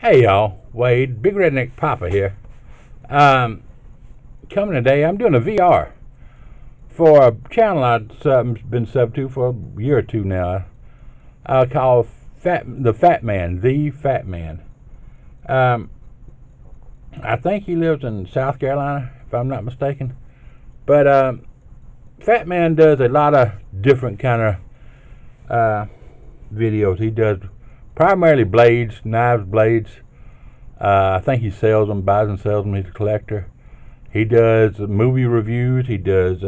Hey y'all, Wade, Big Redneck Papa here. Coming today, I'm doing a VR for a channel I've been sub to for a year or two now. I call the Fatman. I think he lives in South Carolina, if I'm not mistaken. But Fatman does a lot of different kind of videos. He does primarily blades, knives, blades. I think he sells them, buys and sells them. He's a collector. He does movie reviews. He does,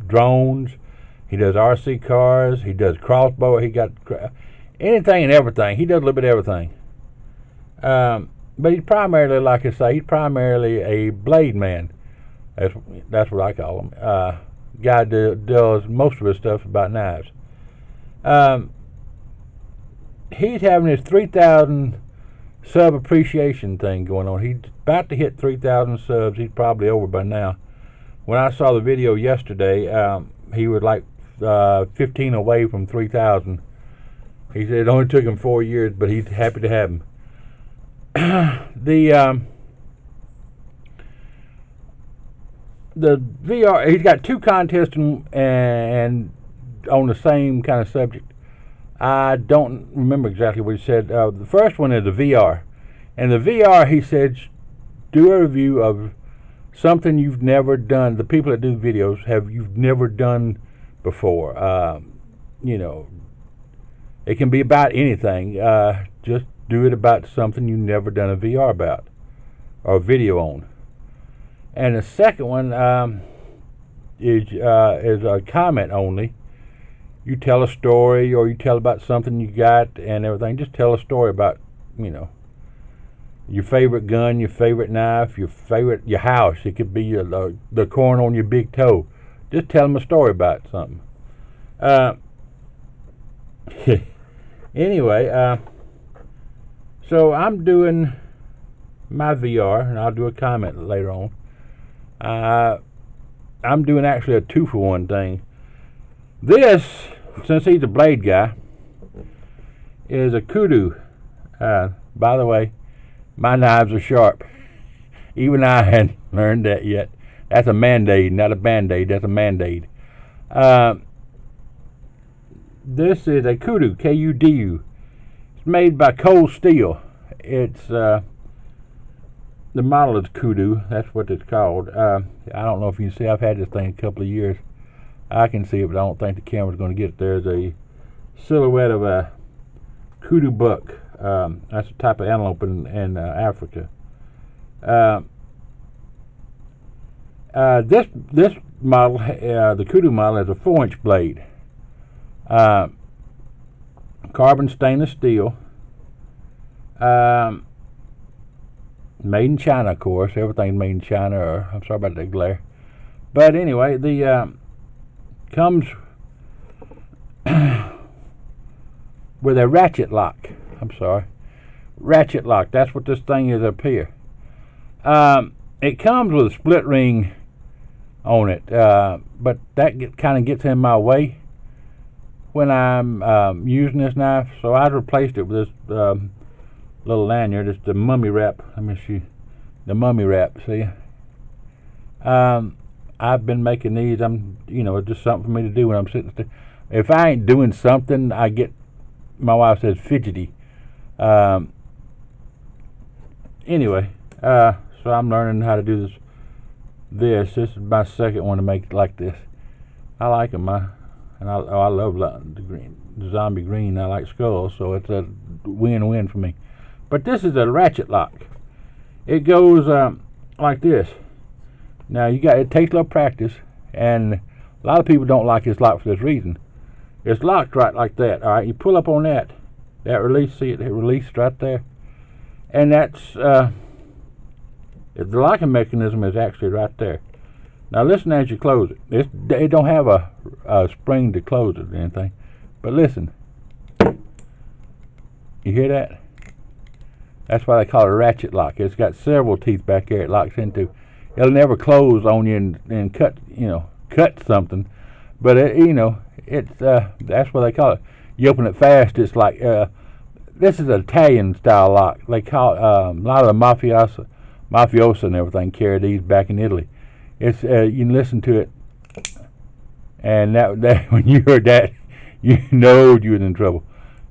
drones. He does RC cars. He does crossbow. He got anything and everything. He does a little bit of everything. But he's primarily, like I say, he's primarily a blade man. That's what I call him. Guy does most of his stuff about knives. He's having his 3,000 sub appreciation thing going on. He's about to hit 3,000 subs. He's probably over by now. When I saw the video yesterday, he was like 15 away from 3,000. He said it only took him 4 years, but he's happy to have him. The VR, he's got two contests and on the same kind of subject. I don't remember exactly what he said. The first one is the VR. And the VR, he said, do a review of something you've never done. The people that do videos you've never done before. It can be about anything. Just do it about something you've never done a VR about or a video on. And the second one is a comment only. You tell a story, or you tell about something you got and everything. Just tell a story about, your favorite gun, your favorite knife, your house. It could be the corn on your big toe. Just tell them a story about something. Anyway, so I'm doing my VR, and I'll do a comment later on. I'm doing actually a 2-for-1 thing. This, since he's a blade guy, is a kudu. By the way, my knives are sharp. Even I hadn't learned that yet. That's a Band-Aid, not a Band-Aid. That's a Band-Aid. This is a kudu, K-U-D-U. It's made by Cold Steel. It's the model is kudu. That's what it's called. I don't know if you can see. I've had this thing a couple of years. I can see it, but I don't think the camera's going to get it. There's a silhouette of a kudu buck. That's a type of antelope in Africa. This model, the kudu model, has a 4-inch blade. Carbon stainless steel. Made in China, of course. Everything's made in China. I'm sorry about that glare. But anyway, the comes with a ratchet lock. Ratchet lock. That's what this thing is up here. It comes with a split ring on it, but that kind of gets in my way when I'm using this knife. So I replaced it with this little lanyard. It's the mummy wrap. Let me see. The mummy wrap. See. I've been making these. It's just something for me to do when I'm sitting still. If I ain't doing something, I get, my wife says, fidgety. Anyway, so I'm learning how to do this. This is my second one to make it like this. I like them. I love the green, the zombie green. I like skulls, so it's a win-win for me. But this is a ratchet lock. It goes like this. Now it takes a little practice, and a lot of people don't like this lock for this reason. It's locked right like that. All right, you pull up on that release. See it released right there, and that's the locking mechanism is actually right there. Now listen as you close it. It don't have a spring to close it or anything, but listen. You hear that? That's why they call it a ratchet lock. It's got several teeth back there it locks into. It'll never close on you and cut something, but that's what they call it. you open it fast, it's like this is an Italian style lock. They call a lot of the mafiosa and everything carry these back in Italy. It's you can listen to it, and that when you heard that, you know you was in trouble.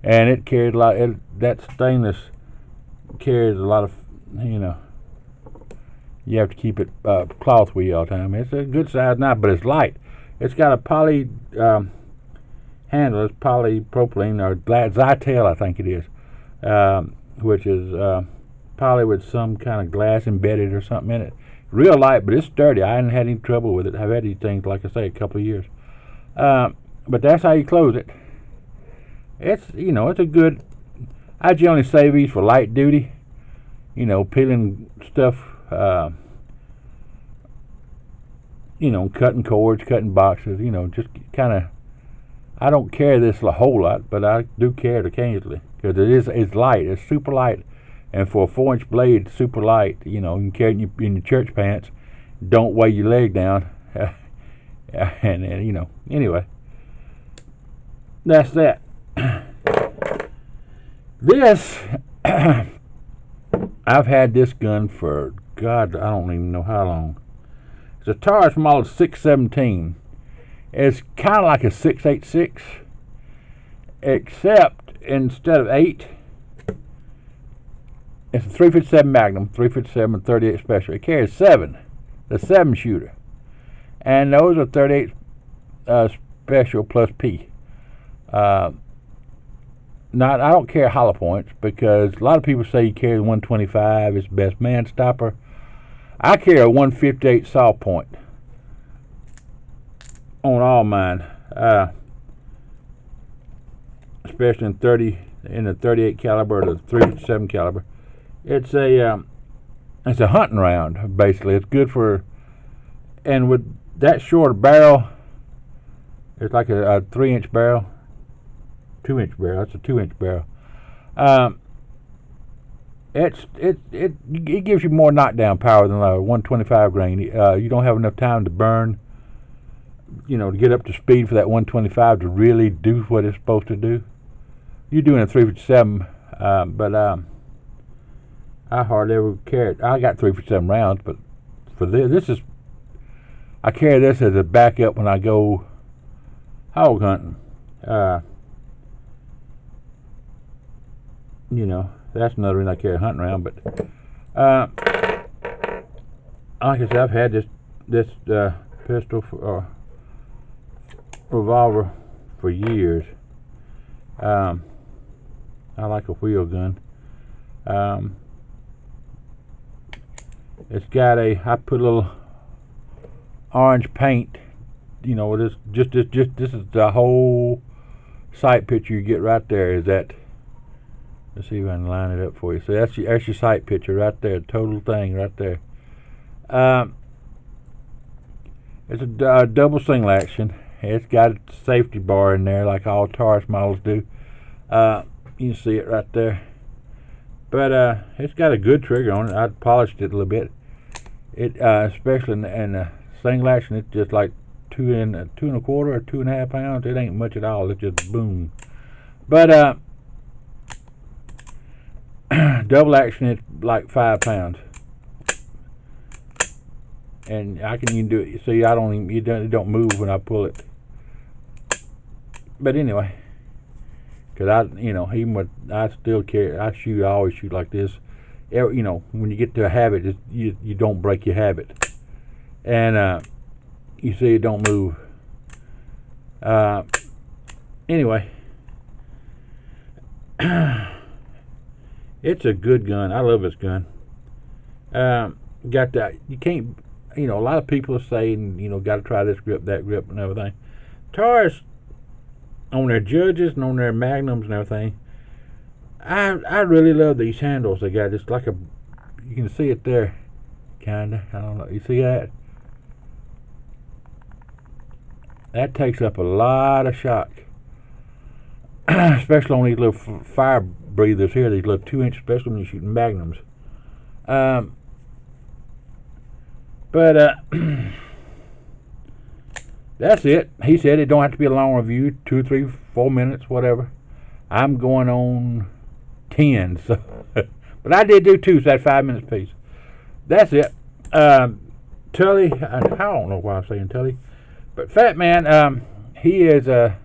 And it carried a lot. That stainless carries a lot of, you have to keep it cloth with you all the time. It's a good size knife, but it's light. It's got a poly handle. It's polypropylene or Zytel, I think it is, which is poly with some kind of glass embedded or something in it. Real light, but it's sturdy. I haven't had any trouble with it. I've had these things, like I say, a couple of years. But that's how you close it. It's it's a good. I generally save these for light duty. Peeling stuff. Cutting cords, cutting boxes. Just kind of. I don't carry this a whole lot, but I do carry it occasionally because it's light. It's super light, and for a 4-inch blade, super light. You can carry it in your church pants. Don't weigh your leg down. And anyway, that's that. This I've had this gun for God, I don't even know how long. It's a Taurus model 617. It's kind of like a 6.86, except instead of 8, it's a 357 Magnum, 357 38 Special. It carries 7, the 7 shooter, and those are 38 Special plus P. I don't carry hollow points because a lot of people say you carry the 125 is the best man stopper. I carry a 158 soft point on all mine, especially in the 38 caliber or the 357 caliber. It's a hunting round basically. It's good for, and with that short barrel, it's like a 3-inch barrel. 2-inch barrel. It's a 2-inch barrel. It gives you more knockdown power than a 125 grain. You don't have enough time to burn, to get up to speed for that 125 to really do what it's supposed to do. You're doing a 357, but I hardly ever carry it. I got 357 rounds, but for I carry this as a backup when I go hog hunting. That's another reason I carry a hunting round. But like I said, I've had this pistol or revolver for years. I like a wheel gun. It's got I put a little orange paint. This is the whole sight picture you get right there. Is that? Let's see if I can line it up for you. So that's your sight picture right there, total thing right there. It's a double single action. It's got a safety bar in there like all Taurus models do. You can see it right there. But it's got a good trigger on it. I polished it a little bit. It especially in the single action, it's just like 2.25 or 2.5 pounds. It ain't much at all. It's just boom. But double action, it's like 5 pounds, and you can do it. You see, it don't move when I pull it. But anyway, because I still carry. I always shoot like this. When you get to a habit, you don't break your habit, and you see it don't move. Anyway. It's a good gun. I love this gun. Got that. You can't. A lot of people are saying, got to try this grip, that grip, and everything. Taurus, on their Judges and on their Magnums and everything, I really love these handles they got. It's like you can see it there, kinda. I don't know. You see that? That takes up a lot of shock, especially on these little fire breathers here, these little 2-inch, especially when you're shooting Magnums. But that's it. He said it don't have to be a long review, 2, 3, 4 minutes, whatever. I'm going on 10. So, but I did do 2, so that's 5 minutes apiece. That's it. Tully, I don't know why I'm saying Tully, but Fat Man, he is a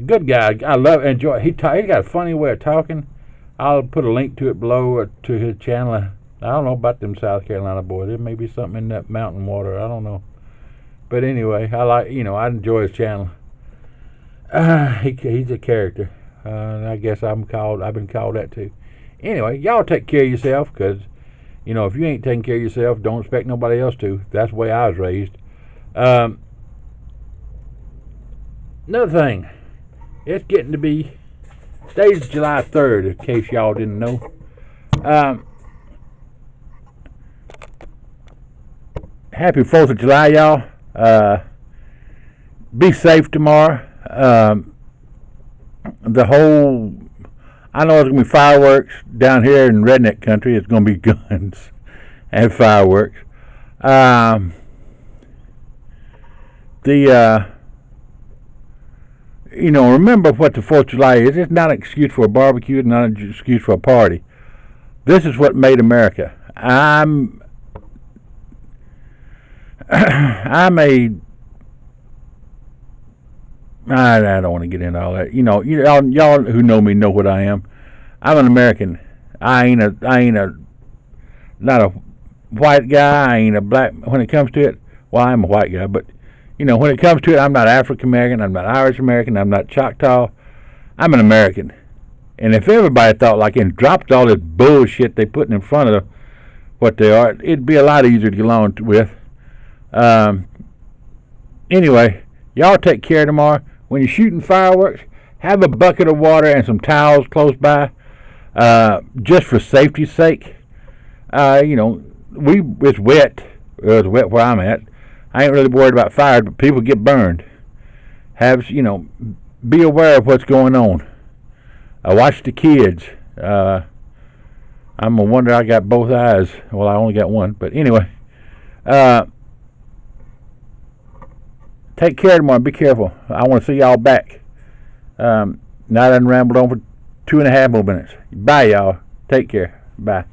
good guy. I enjoy. He got a funny way of talking. I'll put a link to it below to his channel. I don't know about them South Carolina boys. There may be something in that mountain water. I don't know. But anyway, I enjoy his channel. He's a character. I guess I've been called that too. Anyway, y'all take care of yourself, because if you ain't taking care of yourself, don't expect nobody else to. That's the way I was raised. Another thing, it's getting to be today's July 3rd, in case y'all didn't know. Happy 4th of July, y'all. Be safe tomorrow. I know it's going to be fireworks down here in redneck country. It's going to be guns and fireworks. Remember what the 4th of July is. It's not an excuse for a barbecue. It's not an excuse for a party. This is what made America. I don't want to get into all that. Y'all who know me know what I am. I'm an American. I ain't not a white guy. I ain't a black. When it comes to it, well, I'm a white guy, but when it comes to it, I'm not African American. I'm not Irish American. I'm not Choctaw. I'm an American. And if everybody thought like and dropped all this bullshit they putting in front of what they are, it'd be a lot easier to get along with. Anyway, y'all take care tomorrow. When you're shooting fireworks, have a bucket of water and some towels close by, just for safety's sake. It's wet. It was wet where I'm at. I ain't really worried about fire, but people get burned. Be aware of what's going on. Watch the kids. I'm a wonder I got both eyes. Well, I only got one, but anyway. Take care tomorrow. Be careful. I want to see y'all back. Now I done rambled on for 2.5 more minutes. Bye, y'all. Take care. Bye.